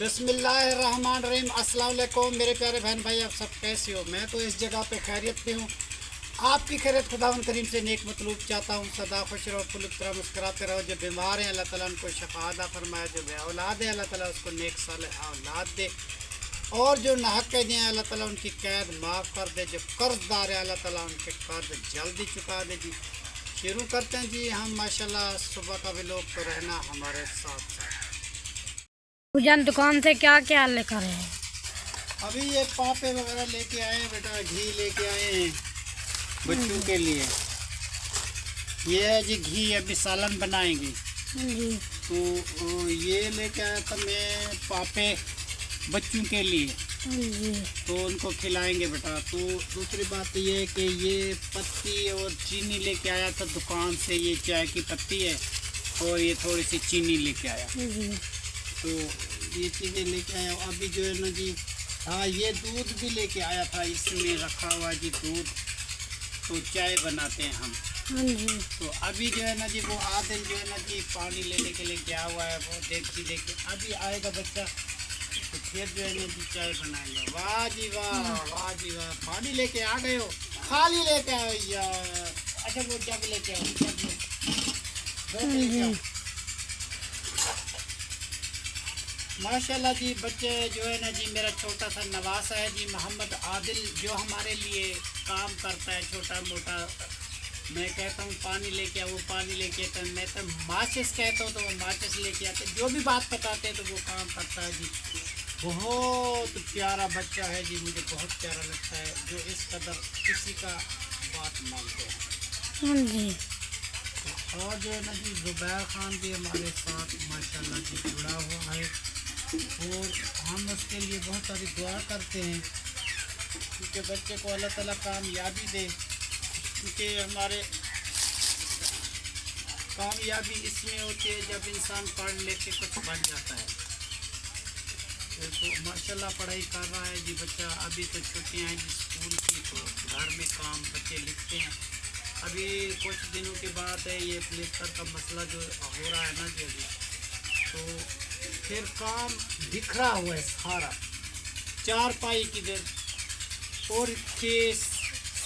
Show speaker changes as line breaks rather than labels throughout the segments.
بسم اللہ الرحمن الرحیم۔ السلام علیکم میرے پیارے بہن بھائی، آپ سب کیسے ہو؟ میں تو اس جگہ پہ خیریت پہ ہوں۔ آپ کی خیریت خداوند کریم سے نیک مطلوب چاہتا ہوں۔ سدا خوش رہو، پھولک طرح مسکراتے رہو۔ جو بیمار ہیں اللہ تعالیٰ ان کو شفا عطا فرمائے، جو بے اولاد ہے اللہ تعالیٰ اس کو نیک صالح اولاد دے، اور جو ناحق قیدی ہیں اللہ تعالیٰ ان کی قید معاف کر دے، جو قرض دار ہیں اللہ تعالیٰ ان کے قرض جلدی چکا دے۔ جی شروع کرتے ہیں جی ہم ماشاءاللہ صبح کا بھی لوگ تو رہنا ہمارے ساتھ ساتھ۔
جان دکان سے کیا کیا لے کر آئے؟
ابھی یہ پاپے وغیرہ لے کے آئے ہیں بیٹا، گھی لے کے آئے ہیں بچوں کے لیے۔ یہ ہے جی گھی، ابھی سالن بنائیں گے
جی
تو یہ لے کے آیا تھا میں پاپے بچوں کے لیے،
جی
تو ان کو کھلائیں گے بیٹا۔ تو دوسری بات یہ ہے کہ یہ پتی اور چینی لے کے آیا تھا دکان سے، یہ چائے کی پتی ہے اور یہ تھوڑی سی چینی لے کے آیا،
جی
تو یہ چیزیں لے کے آیا۔ ابھی جو ہے نا جی ہاں یہ دودھ بھی لے کے آیا تھا، اس میں رکھا ہوا جی دودھ، تو چائے بناتے ہیں ہم۔
جی
تو ابھی جو ہے نا جی وہ عادل جو ہے نا جی پانی لینے کے لیے گیا ہوا ہے، وہ دیکھتی لے کے ابھی آئے گا بچہ، تو پھر جو ہے نا جی چائے بنائیں گے۔ واہ جی واہ، واہ جی واہ، پانی لے کے آ گئے ہو، خالی لے کے آئے یار۔ اچھا وہ جگ لے کے آؤ، جگ لے کے آؤ۔ ماشاءاللہ جی بچے جو ہے نا جی میرا چھوٹا سا نواسا ہے جی محمد عادل، جو ہمارے لیے کام کرتا ہے چھوٹا موٹا۔ میں کہتا ہوں پانی لے کے آؤ، وہ پانی لے کے آتا ہے، میں تو ماچس کہتا ہوں تو وہ ماچس لے کے آتے، جو بھی بات بتاتے ہیں تو وہ کام کرتا ہے جی۔ بہت پیارا بچہ ہے جی، مجھے بہت پیارا لگتا ہے جو اس قدر کسی کا بات مانتے ہیں۔
جی
اور جو ہے نا جی زبیر خان بھی ہمارے ساتھ ماشاءاللہ جی جڑا ہوا ہے، اور ہم اس کے لیے بہت ساری دعا کرتے ہیں کیونکہ بچے کو اللہ تعالیٰ کامیابی دے، کیونکہ ہمارے کامیابی اس میں ہوتی ہے جب انسان پڑھ لے کے کچھ بن جاتا ہے۔ تو ماشاءاللہ پڑھائی کر رہا ہے جی بچہ، ابھی تو چھٹیاں ہیں جی اسکول کی، تو گھر میں کام بچے لکھتے ہیں۔ ابھی کچھ دنوں کے بعد ہے یہ پلسٹر کا مسئلہ جو ہو رہا ہے نا جی ابھی، تو پھر کام بکھرا ہوا ہے سارا، چار پائی کدھر اور کھیس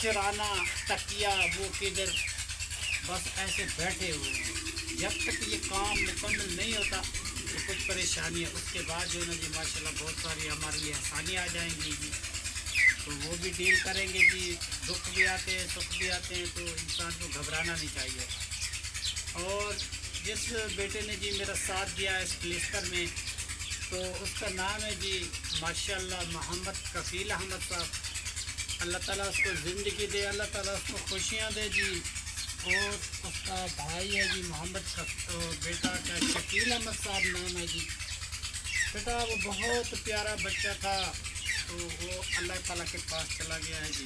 سرانہ تکیا وہ کدھر، بس ایسے بیٹھے ہوئے ہیں۔ جب تک یہ کام مکمل نہیں ہوتا تو کچھ پریشانی ہے، اس کے بعد جو ہے نا جی ماشاءاللہ بہت ساری ہمارے لیے آسانی آ جائیں گی جی، تو وہ بھی ڈیل کریں گے جی۔ دکھ بھی آتے ہیں سکھ بھی آتے ہیں، تو انسان کو گھبرانا نہیں چاہیے۔ اور جس بیٹے نے جی میرا ساتھ دیا اس پلسٹر میں، تو اس کا نام ہے جی ماشاءاللہ محمد کفیل احمد صاحب۔ اللہ تعالیٰ اس کو زندگی دے، اللہ تعالیٰ اس کو خوشیاں دے جی۔ اور اس کا بھائی ہے جی محمد بیٹا کا شکیل احمد صاحب نام ہے جی۔ بیٹا وہ بہت پیارا بچہ تھا، تو وہ اللہ تعالیٰ کے پاس چلا گیا ہے جی۔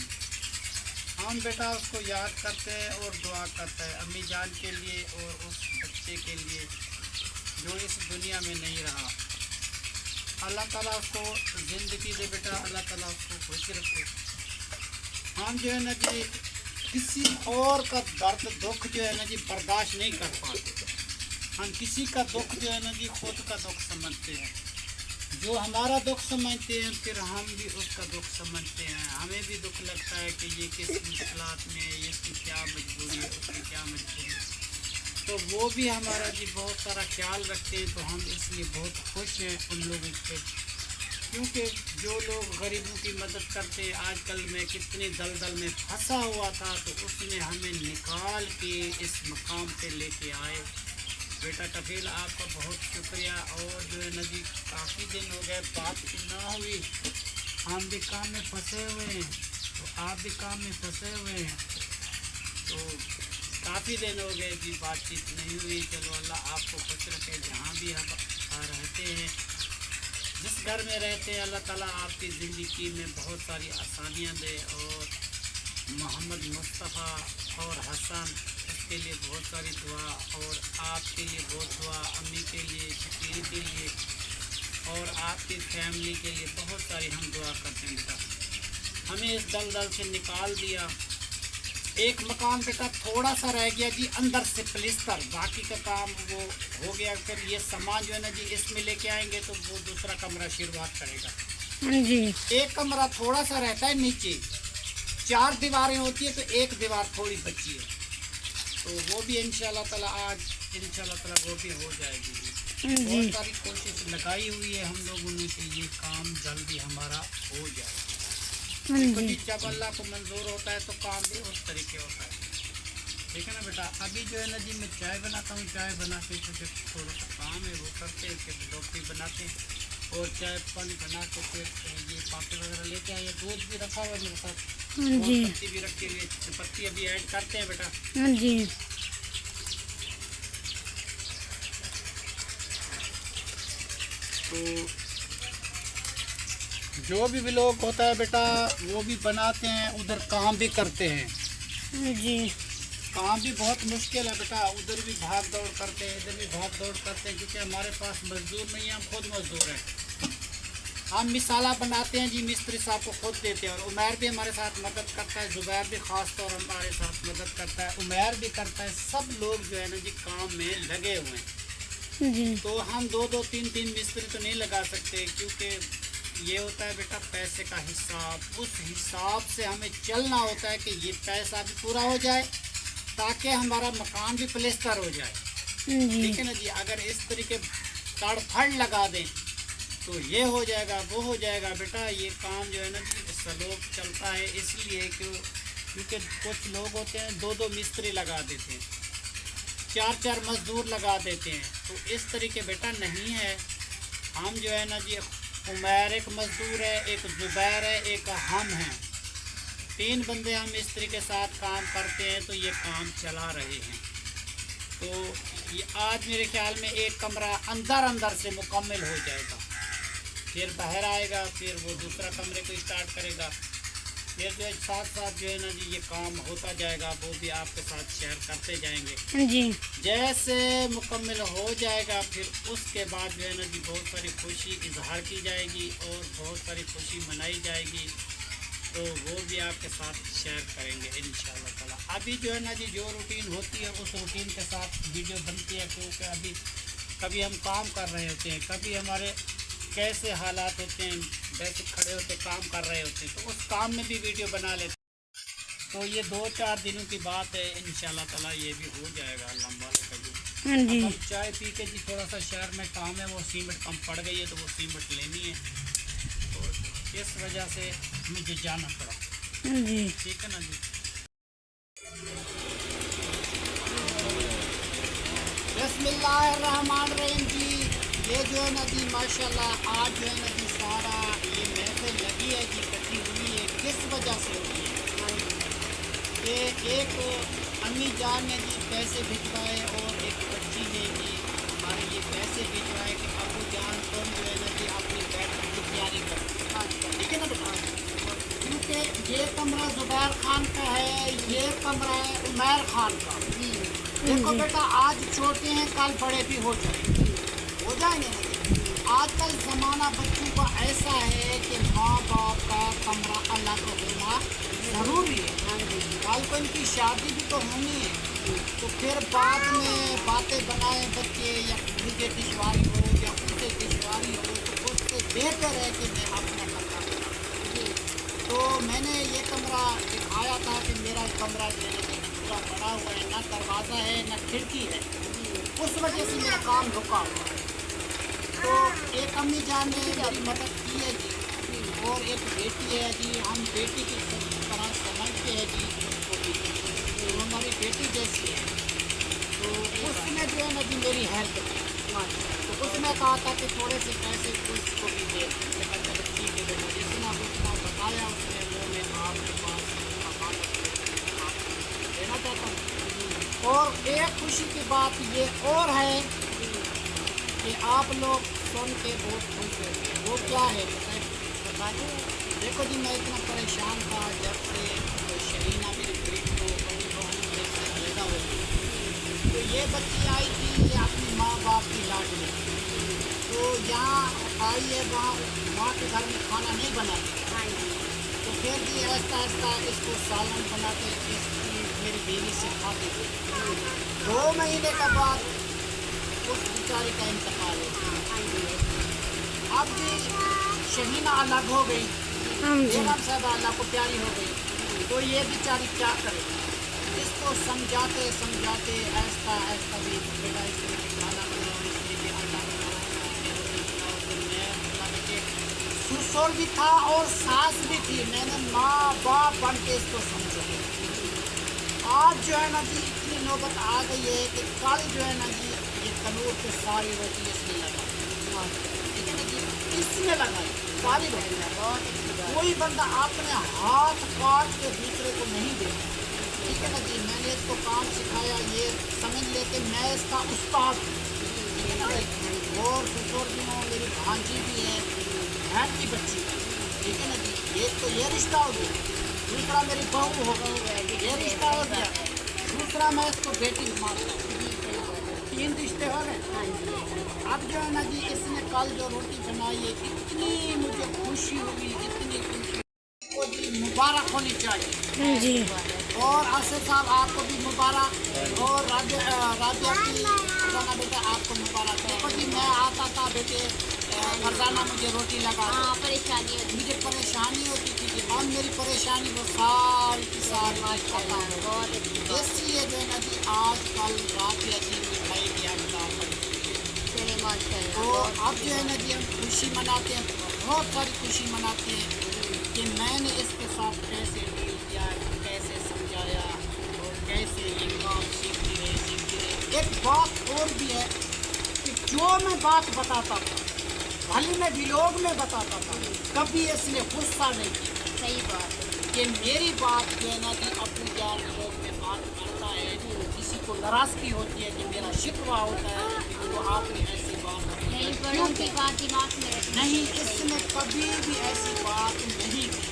ہم بیٹا اس کو یاد کرتے ہیں اور دعا کرتے ہیں امی جان کے لیے اور اس بچے کے لیے جو اس دنیا میں نہیں رہا۔ اللہ تعالیٰ اس کو زندگی دے بیٹا، اللہ تعالیٰ اس کو خوش رکھے۔ ہم جو ہے نا جی کسی اور کا درد دکھ جو ہے نا جی برداشت نہیں کر پاتے، ہم کسی کا دکھ جو ہے نا جی خود کا دکھ سمجھتے ہیں۔ جو ہمارا دکھ سمجھتے ہیں پھر ہم بھی اس کا دکھ سمجھتے ہیں، ہمیں بھی دکھ لگتا ہے کہ یہ کس مشکلات میں ہے، اس کی کیا مجبوری ہے، اس کی کیا مجبوری ہے، تو وہ بھی ہمارا جی بہت سارا خیال رکھتے ہیں، تو ہم اس لیے بہت خوش ہیں ان لوگوں سے، کیونکہ جو لوگ غریبوں کی مدد کرتے ہیں۔ آج کل میں کتنی دلدل میں پھنسا ہوا تھا، تو اس نے ہمیں نکال کے اس مقام پہ لے کے آئے۔ بیٹا کفیل آپ کا بہت شکریہ، اور جو ہے نا جی کافی دن ہو گئے بات نہ ہوئی، ہم بھی کام میں پھنسے ہوئے ہیں تو آپ بھی کام میں پھنسے ہوئے ہیں، تو کافی دن ہو گئے جی بات چیت نہیں ہوئی۔ چلو اللہ آپ کو خوش رکھے، جہاں بھی ہم رہتے ہیں، جس گھر میں رہتے ہیں، اللہ تعالیٰ آپ کی زندگی میں بہت ساری آسانیاں دے، اور محمد مصطفیٰ اور حسن اس کے لیے بہت ساری دعا، اور آپ کے لیے بہت دعا، امی کے لیے، شکیل کے لیے، اور آپ کی فیملی کے لیے بہت ساری ہم دعا کرتے ہیں۔ بیٹا ہمیں اس دلدل سے نکال دیا، ایک مکان بیٹا تھوڑا سا رہ گیا جی اندر سے پلستر، باقی کا کام وہ ہو گیا. پھر یہ سامان جو ہے نا جی اس میں لے کے آئیں گے تو وہ دوسرا کمرہ شروعات کرے گا.
جی
ایک کمرہ تھوڑا سا رہتا ہے نیچے، 4 دیواریں ہوتی ہیں تو ایک دیوار تھوڑی بچی ہے، تو وہ بھی انشاءاللہ تعالیٰ آج انشاءاللہ تعالیٰ وہ بھی ہو جائے گی. بہت ساری کوشش لگائی ہوئی ہے ہم لوگوں نے کہ یہ کام جلدی ہمارا ہو جائے.
جی
جب اللہ کو منظور ہوتا ہے تو کام بھی اس طریقے ہوتا ہے. ٹھیک ہے نا بیٹا. ابھی جو ہے نا جی میں چائے بناتا ہوں، چائے بنا کے جو تھوڑا سا کام ہے وہ کرتے ہیں، پھر روٹی بناتے ہیں اور چائے پانی بنا کے پھر یہ پاپڑ وغیرہ لے کے آئے. دودھ بھی رکھا ہوا ہے میرے ساتھ،
جی
پتی بھی رکھی ہوئی ہے. پتی ابھی ایڈ کرتے ہیں بیٹا.
جی
تو جو بھی لوگ ہوتا ہے بیٹا وہ بھی بناتے ہیں، ادھر کام بھی کرتے ہیں.
جی
کام بھی بہت مشکل ہے بیٹا، ادھر بھی بھاگ دوڑ کرتے ہیں، ادھر بھی بھاگ دوڑ کرتے ہیں، کیونکہ ہمارے پاس مزدور نہیں ہیں، ہم خود مزدور ہیں. ہم مسالہ بناتے ہیں جی مستری صاحب کو خود دیتے ہیں، اور عمیر بھی ہمارے ساتھ مدد کرتا ہے، زبیر بھی خاص طور ہمارے ساتھ مدد کرتا ہے، عمیر بھی کرتا ہے. سب لوگ جو ہے نا جی کام میں لگے ہوئے ہیں.
جی
تو ہم 2 3 مستری تو نہیں لگا سکتے، کیونکہ یہ ہوتا ہے بیٹا پیسے کا حساب. اس حساب سے ہمیں چلنا ہوتا ہے کہ یہ پیسہ بھی پورا ہو جائے تاکہ ہمارا مکان بھی پلستر ہو جائے.
جی
ٹھیک ہے نا جی. اگر اس طریقے تڑ پھڑ لگا دیں تو یہ ہو جائے گا وہ ہو جائے گا بیٹا. یہ کام جو ہے نا جی سلوک چلتا ہے اس لیے کیونکہ کچھ لوگ ہوتے ہیں 2 مستری لگا دیتے ہیں، 4 مزدور لگا دیتے ہیں. تو اس طریقے بیٹا نہیں ہے. ہم جو ہے نا جی عمیر ایک مزدور ہے، ایک زبیر ہے، ایک ہم ہیں، 3 بندے ہم مستری کے ساتھ کام کرتے ہیں تو یہ کام چلا رہے ہیں. تو یہ آج میرے خیال میں ایک کمرہ اندر سے مکمل ہو جائے گا، پھر باہر آئے گا، پھر وہ دوسرا کمرے کو اسٹارٹ کرے گا. پھر جو ہے ساتھ جو ہے نا جی یہ کام ہوتا جائے گا، وہ بھی آپ کے ساتھ شیئر کرتے جائیں گے.
جی
جیسے مکمل ہو جائے گا پھر اس کے بعد جو ہے نا جی بہت ساری خوشی اظہار کی جائے گی اور بہت ساری خوشی منائی جائے گی، تو وہ بھی آپ کے ساتھ شیئر کریں گے انشاءاللہ تعالیٰ. ابھی جو ہے نا جی جو روٹین ہوتی ہے اس روٹین کے ساتھ ویڈیو بنتی ہے، کیونکہ ابھی کبھی ہم کام کر رہے ہوتے ہیں، کبھی ہمارے کیسے حالات ہوتے ہیں، ویسے کھڑے ہوتے کام کر رہے ہوتے ہیں، تو اس کام میں بھی ویڈیو بنا لیتے ہیں. تو یہ 2 4 دنوں کی بات ہے، انشاءاللہ تعالیٰ یہ بھی ہو جائے گا اللہ والے کا.
جی
ہم چائے پی کے جی تھوڑا سا شہر میں کام ہے، وہ سیمنٹ کم پڑ گئی ہے تو وہ سیمنٹ لینی ہے، تو اس وجہ سے مجھے جانا پڑا.
جی
ٹھیک ہے نا جی. بسم اللہ الرحمن الرحیم. جی یہ جو ہے نا جی ماشاءاللہ آج جو ہے نا جی سارا یہ محفل لگی ہے جی، کٹی ہوئی ہے. کس وجہ سے ہوئی ہے کہ ایک امی جان نے جی پیسے بھجوائے اور ایک بچی نے جی ہمارے یہ پیسے بھجوائے کہ ابو جان تم جو ہے نا جی اپنی بیٹری کی تیاری کرو. ٹھیک ہے نا بیٹا. کیونکہ یہ کمرہ زبیر خان کا ہے، یہ کمرہ ہے عمیر خان کا. دیکھو بیٹا آج چھوٹے ہیں کل بڑے بھی ہو جائیں گے. آج کل زمانہ بچوں کا ایسا ہے کہ ماں باپ کا کمرہ الگ ہونا ضروری ہے. کل کو ان کی شادی بھی تو ہونی ہے، تو پھر بعد میں باتیں بنائیں بچے، یا مجھے دشواری ہو یا مجھے دشواری ہو، تو اس سے بہتر ہے کہ میں اپنا کمرہ بناؤں. تو میں نے یہ کمرہ دکھایا تھا کہ میرا کمرہ جو ہے پورا بنا ہوا ہے، نہ دروازہ ہے نہ کھڑکی ہے، اس وجہ سے میرا کام رکا ہوا ہے. تو ایک امی جان نے میری مدد کی ہے جی، اور ایک بیٹی ہے جی. ہم بیٹی کی طرح سمجھتے ہیں جی اس کو بھی، تو ہماری بیٹی جیسی ہے. تو اس نے جو ہے نا جی میری ہیلپ کی. تو اس نے کہا تھا کہ تھوڑے سے پیسے اس کو بھی دے. ٹھیک ہے بیٹا، جتنا بتایا اس نے وہ میں آپ کے پاس دینا چاہتا ہوں. اور ایک خوشی کی بات یہ اور ہے کہ آپ لوگ سن کے بہت خوش ہوتے ہیں. وہ کیا ہے بتائیں. دیکھو جی میں اتنا پریشان تھا جب سے شرینہ میری بیٹی کو بڑی بہن میرے سے علیحدہ ہو گئی. تو یہ بچی آئی تھی یہ اپنی ماں باپ کی لاڈلی، تو یہاں آئی ہے، وہاں ماں کے گھر میں کھانا نہیں بناتی. تو پھر بھی آہستہ آہستہ اس کو سالن بنا کے اس کی بیوی سے کھاتے تھے. 2 مہینے کے بعد اس بیچاری کا انتقال ہو گیا. اب بھی شہینہ الگ ہو گئی, بیگم صاحبہ اللہ کو پیاری ہو گئی, تو یہ بیچاری کیا کرے؟ اس کو سمجھاتے سمجھاتے ایسا بھی بیٹا اس میں کھانا بناؤ, اس میں بھی آٹا بناؤ, اس میں روٹی بناؤ. تو میں مطلب کہ سسر بھی تھا اور ساس بھی تھی, میں نے ماں باپ بن کے اس کو سمجھایا. آج جو ہے نا جی اتنی نوبت آ گئی ہے کہ کل جو ہے نا جی یہ تنور پہ ساری روٹی اس نے لگائی, ٹھیک ہے نا جی, اس نے لگائی ساری روٹی. کوئی بندہ اپنے ہاتھ کاٹ کے دوسرے کو نہیں دے, ٹھیک ہے نا جی. میں نے اس کو کام سکھایا, یہ سمجھ لے کہ میں اس کا استاد ہوں, ٹھیک ہے نا جی. اور سسر بھی ہوں, میری بھانجی بھی ہے, بہن کی بچی, ٹھیک ہے نا جی. ایک تو یہ رشتہ ہو گیا, دوسرا میری بہو ہو گئی, یہ رشتہ ہو گیا, دوسرا میں اس کو بیٹی مانتا ہوں. 3 رشتے ہو گئے. اب جو ہے نا جی اس نے کل جو روٹی بنائی ہے, اتنی مجھے خوشی ہوئی, اتنی خوشی کو جی مبارک ہونی چاہیے
جی.
اور آصف صاحب آپ کو بھی مبارک, اور رابعہ کی فرزانہ بیٹا آپ کو مبارک. دیکھو جی میں آتا تھا بیٹے, فرزانہ مجھے روٹی لگا, مجھے پریشانی ہوتی تھی کہ اب میری پریشانی وہ ساری کی ساری ختم ہو. اس لیے جو ہے نا جی آج کل رابعہ جی مٹھائی کی اقدار بڑی, تو اب جو ہے نا جی ہم خوشی مناتے ہیں, بہت ساری خوشی مناتے ہیں کہ میں نے اس کے ساتھ کیسے ڈیل کیا, کیسے سمجھایا, اور کیسے یہ کام سیکھتی رہے. ایک بات اور بھی ہے کہ جو میں بات بتاتا تھا, بھلی میں ویلوگ میں بتاتا تھا, کبھی اس نے غصہ نہیں کیا.
صحیح بات ہے.
کہ میری بات جو ہے نا جی ابو جان لوگ میں بات کرتا ہے, کسی کو ناراضگی ہوتی ہے کہ میرا شکوہ ہوتا ہے تو آپ نے ایسی بات
نہیں, بڑوں کی بات دماغ میں رکھنی
نہیں,
چاہیے.
اس نے کبھی بھی ایسی بات نہیں کی.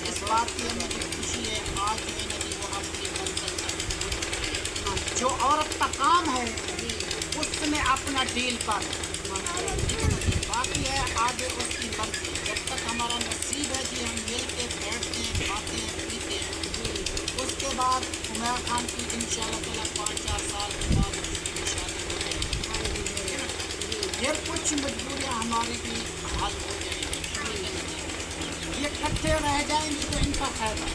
اس بات کی ہمیں خوشی ہے. آج جو ہے نا جی وہ اپنی منزل تک, جو عورت کا کام ہے اس نے اپنا ڈیل کر, ٹھیک ہے نا جی. باقی ہے آگے اس کی مرضی, جب تک ہمارا نصیب ہے جی ہم مل کے بیٹھتے ہیں, کھاتے ہیں, پیتے ہیں. اس کے بعد عمیر خان کی انشاءاللہ تعالیٰ 5-4 سال کے بعد اس کی شادی ہو جائے گی. پھر کچھ مجبوریاں ہماری بھی حل ہو جائیں گی. یہ اکٹھے رہ جائیں گے تو ان کا فائدہ.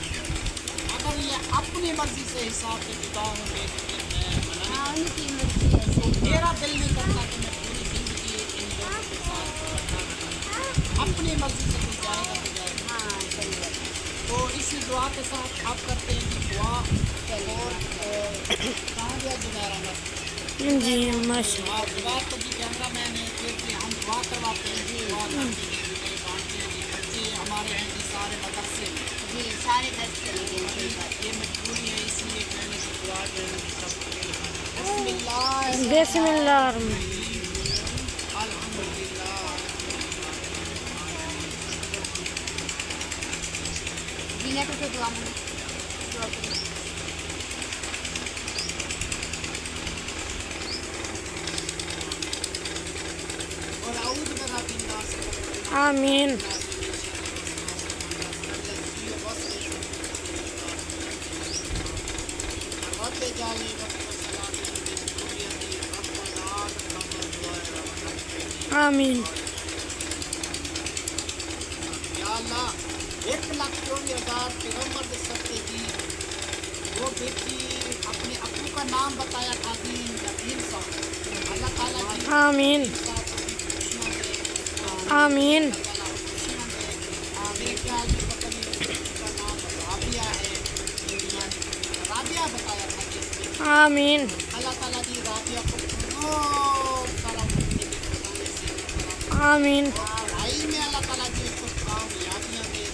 اگر یہ اپنی مرضی سے حساب سے جدا ہوں گے تو پھر میں منع
ہاں,
نہیں
ان کی مرضی ہے.
کرتا.
صحیح
میرا
بات.
دل نہیں کرتا کہ میں پوری زندگی ان لوگوں کے ساتھ رہا. اپنی مرضی سے کوئی جائے گا تو جائے گا.
ہاں, صحیح بات.
تو اسی دعا کے ساتھ اب کرتے ہیں کہ دعا, اور کہاں گیا زبیر احمد؟
جی ماشاء
ہاں, زبیر تو جی کیمرہ مین ہے, پھر بھی ہم دعا کرواتے ہیں جی, دعا کرتے ہیں جی, بانٹتے ہیں جی. بچے ہمارے ہیں جی سارے مدرسے میں,
جی, سارے 10 چلے گئے. صحیح بات.
یہ مجبوری ہے, اس لیے میں نے دعا جو ہے نا سب کو بسم اللہ
بسم اللہ الرحمن.
الحمدللہ.
جی, نیٹو سے دعا میں دعا کریں.
اور اعوذ برب الناس
آمین. آمین.
یا اللہ 1,24,000 پیغمبر دے سکتے جی, وہ بیٹی اپنے ابو کا نام بتایا تھا دین یقین صاحب. اللہ تعالیٰ جی
آمین.
صاحب کو بھی خوشیاں دے,
آمین.
اللہ تعالیٰ خوشیاں دے. میرے خیال میں پتہ نہیں اس بیٹی کا نام رابعہ ہے, رابعہ بتایا تھا جی اس بیٹی.
آمین.
اللہ تعالیٰ جی رابعہ کو بہت سارا زندگی گزارنے سے
آمین.
پڑھائی میں اللہ تعالیٰ جی اس کو کامیابیاں دے.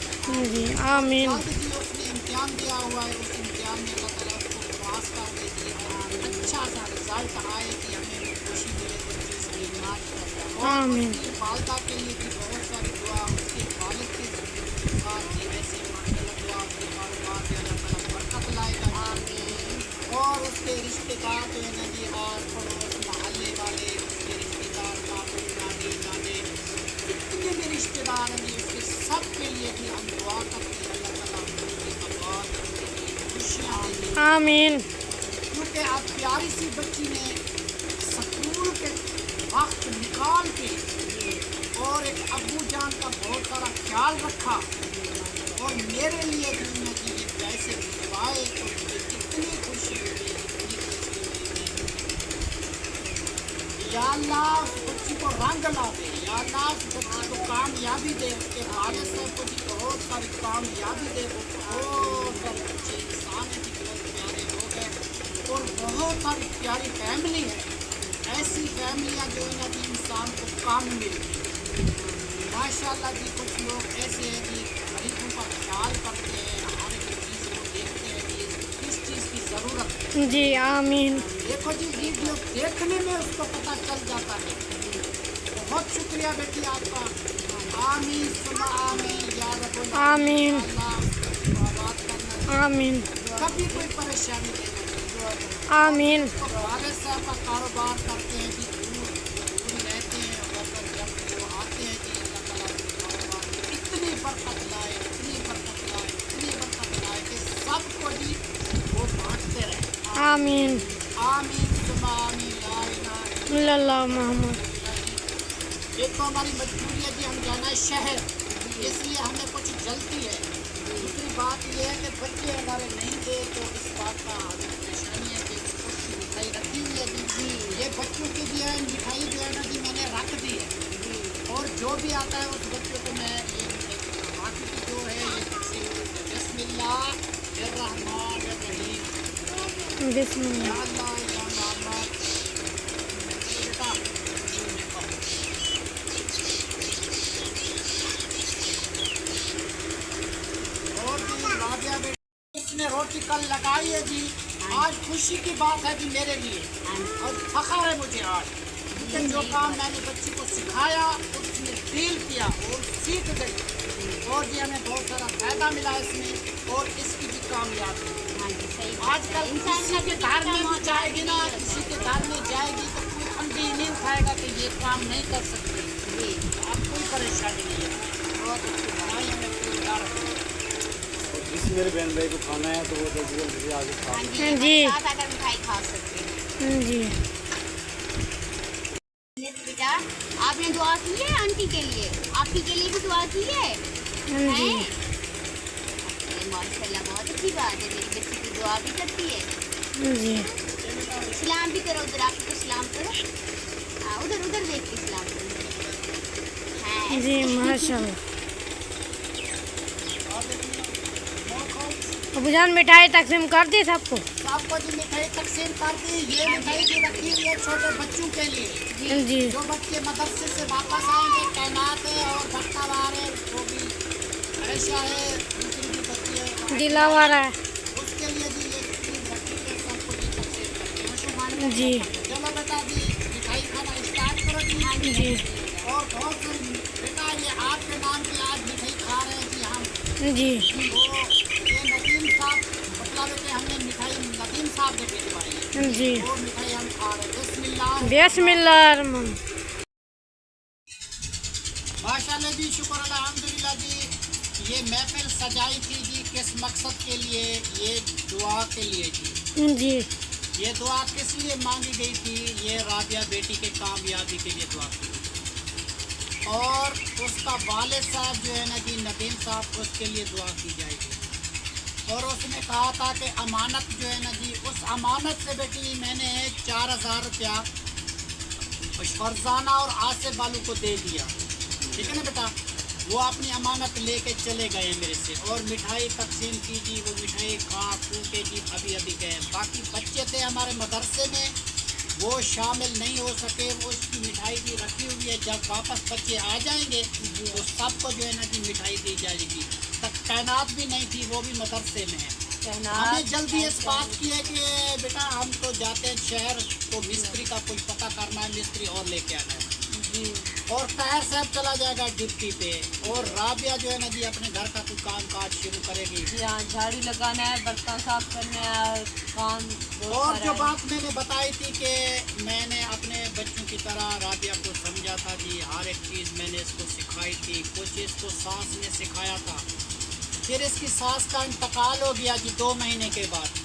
جی آمین.
جلد جی اس نے امتحان دیا ہوا ہے, اس امتحان میں اللہ تعالیٰ اس کو پاس کر دے جی, اور اچھا سا رزلٹ آئے کہ ہمیں بھی خوشی ملے اس چیز کی. اور
آمین.
اس کی والدہ کے لیے بھی بہت ساری دعا, اس کے والد کے ساتھ جی ایسے ماشاء اللہ دعا اس کے کاروبار میں اللہ تعالیٰ برکت لائے گا.
آمین.
اور اس کے رشتے دار جو ہے نا جی آس پڑوس محلے والے, اس کے رشتے دار بابو نانی نانے جتنے بھی رشتے دار ہیں جی اس کے سب کے لیے بھی ہم دعا کرتے ہیں اللہ تعالیٰ ان کی آباد رکھے گی, خوشیاں دے گی.
آمین.
کیونکہ اب پیاری سی بچی نے سکول کے وقت نکال کے اور ایک ابو جان کا بہت سارا خیال رکھا اور میرے لیے جو ہے کہ یہ پیسے بھجوائے تو مجھے کتنی خوشی ہوئی. یا اللہ اس بچی کو رنگ لا دے, یا اللہ اس بچی کو کامیابی دے, اس کے والد صاحب کو بھی بہت ساری کامیابی دے. وہ بہت سارے اچھے انسان ہیں, بہت پیارے لوگ ہیں اور بہت ساری پیاری فیملی ہے. ایسی فیملیاں جو ہے نا کہ انسان کو کام ملتی ہیں. ماشاء اللہ جی کچھ لوگ ایسے ہیں کہ غریبوں کا خیال کرتے ہیں, ہر ایک چیز کو دیکھتے ہیں کہ کس چیز کی ضرورت ہے.
جی آمین.
دیکھو جی ویڈیو دیکھنے میں اس کو پتہ چل جاتا ہے. بہت شکریہ بیٹی آپ کا. آمین ثم آمین یا رب العالمین.
آمین.
اللہ آباد کرنا.
آمین.
کبھی کوئی پریشانی نہیں ہے.
آمین.
والد صاحب کا کاروبار کرتے ہیں جی, دور رہتے ہیں اور جب وہ آتے ہیں جی اللہ تعالیٰ کے کاروبار میں اتنی برکت لائے, اتنی برکت لائے, اتنی برکت لائے کہ سب کو جی وہ بانٹتے رہے.
آمین.
آمین ثم آمین لا الہ
صلی اللہ محمد.
ایک تو ہماری مجبوری ہے جی, ہم جانا ہے شہر, اس لیے ہمیں کچھ جلدی ہے. دوسری بات یہ ہے کہ بچے ہمارے نہیں تھے تو اس بات کا ہمیں پریشانی ہے کہ کچھ مٹھائی رکھی ہوئی ہے جی. یہ بچوں کی جو ہے مٹھائی جو ہے نا جی میں نے رکھ دی ہے اور جو بھی آتا ہے اس بچوں کو میں یہ مٹھائی باقی کی جو ہے یہ تقسیم. بسم اللہ الرحمن الرحیم.
بسم اللہ.
یا اللہ یا محمد. بیٹا اور جی رابعہ بیٹی اس نے روٹی کل لگائی ہے جی. آج خوشی کی بات ہے جی میرے لیے اور فخر ہے مجھے آج کہ جو کام میں نے بچی کو سکھایا اس نے فیل کیا اور سیکھ گئی اور جی ہمیں بہت سارا فائدہ ملا اس میں اور اس کی بھی کامیابی. آج کل کسی کے گھر میں بھی جائے گی نا, کسی کے گھر میں جائے گی تو کوئی انڈی نہیں اٹھائے گا کہ یہ کام نہیں کر سکتے. آپ کوئی پریشانی نہیں ہے. بہت اچھی بنائی ہمیں کوئی ڈر.
جس میرے بہن بھائی کو کھانا ہے تو وہ جلدی آگے کھا
جی.
اگر مٹھائی کھا سکتے ہیں.
جی.
بیٹا آپ نے دعا کی ہے آنٹی کے لیے, آپ ہی کے لیے بھی دعا کی ہے.
جی.
ماشاء اللہ بہت اچھی بات ہے, میری بچی کی دعا بھی کرتی ہے.
جی.
سلام بھی کرو, ادھر آپ کو سلام کرو. ہاں ادھر ادھر دیکھ کے سلام کرو. ہاں
جی ماشاء اللہ. ابو جان مٹھائی تقسیم کر دی سب کو.
آپ کو جی مٹھائی تقسیم کر دی. یہ مٹھائی جو رکھی ہوئی ہے چھوٹے بچوں کے لیے
جی.
جو بچے مدرسے سے واپس آئیں گے. کائنات ہے اور بختہ وار ہے, وہ بھی عائشہ ہے, دوسری بھی بچی ہے
دلاور ہے.
اس کے لیے جی یہ چیز رکھی ہے سب کو جی تقسیم کرتے ہیں.
جی.
چلو بیٹا جی مٹھائی کھانا اسٹارٹ کرو جی.
جی.
اور بہت بیٹا یہ آپ کے نام کی آج مٹھائی کھا رہے ہیں جی ہم.
جی.
وہ یہ ندیم صاحب مطلب ہے کہ ہم نے مٹھائی ندیم صاحب نے بھجوائی ہے.
جی.
وہ مٹھائی ہم کھا رہے ہیں. بسم اللہ.
بسم اللہ الرحمن.
ماشاء اللہ جی شکر الحمدللہ جی. یہ محفل سجائی تھی جی کس مقصد کے لیے؟ یہ دعا کے لیے جی.
جی.
یہ دعا کس لیے مانگی گئی تھی؟ یہ رابعہ بیٹی کے کامیابی کے لیے دعا کی اور اس کا والد صاحب جو ہے نا جی ندیم صاحب اس کے لیے دعا کی جائے گی. اور اس نے کہا تھا کہ امانت جو ہے نا جی, اس امانت سے بیٹی میں نے 4000 روپیہ فرزانہ اور آصف والوں کو دے دیا. ٹھیک ہے نا بیٹا, وہ اپنی امانت لے کے چلے گئے میرے سے اور مٹھائی تقسیم کی جی. وہ مٹھائی کھا پھو کے جی ابھی گئے. باقی بچے تھے ہمارے مدرسے میں, وہ شامل نہیں ہو سکے. وہ اس کی مٹھائی بھی رکھی ہوئی ہے, جب واپس بچے آ جائیں گے تو سب کو جو ہے نا جی مٹھائی دی جائے گی. تک تعینات بھی نہیں تھی, وہ بھی مدرسے میں ہے. ہمیں جلدی اس بات کی ہے کہ بیٹا ہم تو جاتے ہیں شہر تو مستری کا کوئی پتہ کرنا ہے, مستری اور لے کے آنا ہے جی. اور طاہر صاحب چلا جائے گا ڈپٹی پہ اور رابعہ جو ہے نا جی اپنے گھر کا کوئی کام کاج شروع کرے گی.
یہاں جھاڑو لگانا ہے, برتن صاف کرنا ہے, کام.
اور جو بات میں نے بتائی تھی کہ میں نے اپنے بچوں کی طرح رابعہ کو سمجھا تھا جی, ہر ایک چیز میں نے اس کو سکھائی تھی. کچھ اس کو ساس نے سکھایا تھا, پھر اس کی ساس کا انتقال ہو گیا جی 2 مہینے کے بعد.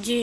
جی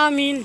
آمین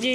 جی